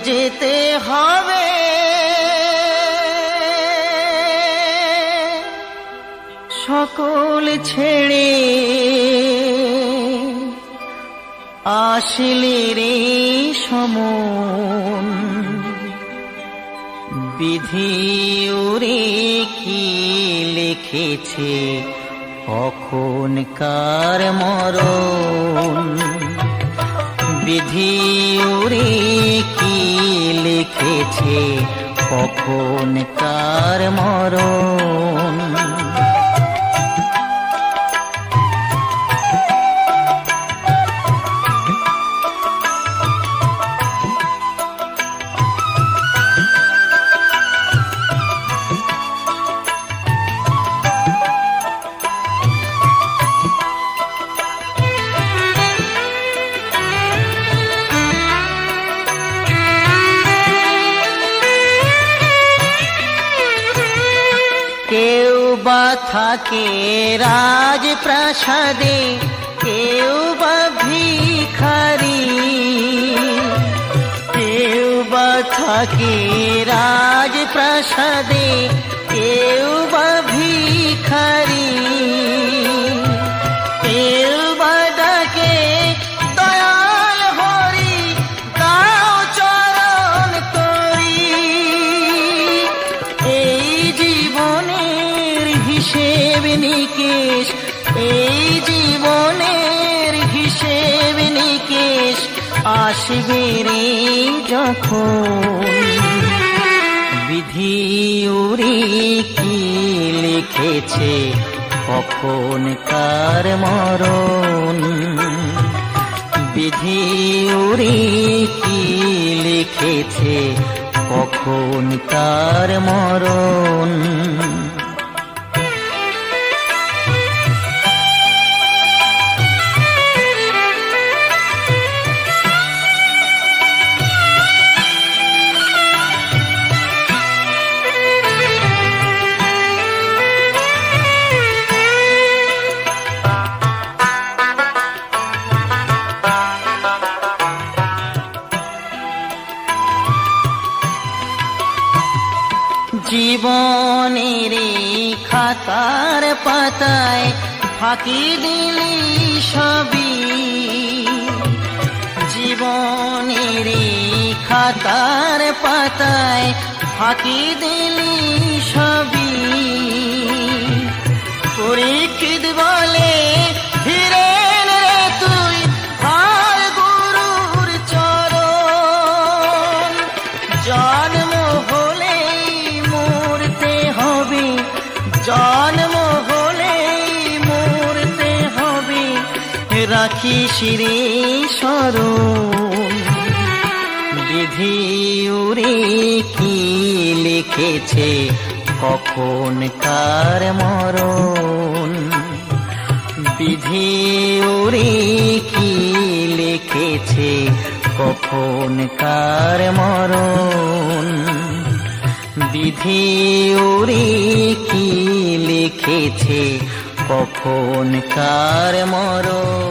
যেতে হবে সকল ছেড়ে, আসলে রে সমন বিধি ওরে কি লিখেছে কখন কার মরণ, বিধি ওরে কি লিখেছে কখন কার মরণ। কেউ বা থাকে রাজপ্রাসাদে, কেউ বা ভিখারি, কেউ বা থাকে রাজপ্রাসাদে, কেউ বা ভিখারি, কেউ বা ডাকে দয়াল হরি দাও চরণ করি। এই জীবনের হিসেব নিকেশ, এই জীবনের হিসেব নিকেশ আসবে রে যখন, বিধি ওরে কি লিখেছে কখন কার মরণ, বিধি ওরে কি লিখেছে কখন কার মরণ। জীবনের খাতার পাতায় ফাঁকি দিলি সবই, জীবনের খাতার পাতায় ফাঁকি দিলি সবই। পরীক্ষিত বলে ফিরেন রে তুই আর গুরুর চরণ, জন্ম হলে মরতে হবে, জন্ম হলে মরতে হবে, রাখিস রে স্মরণ, বিধি ওরে কি লিখেছে কখন কার মরণ, বিধি ওরে কি লিখেছে কখন কার মরণ, বিধি ওরে কি লিখেছে কখন কার মরণ।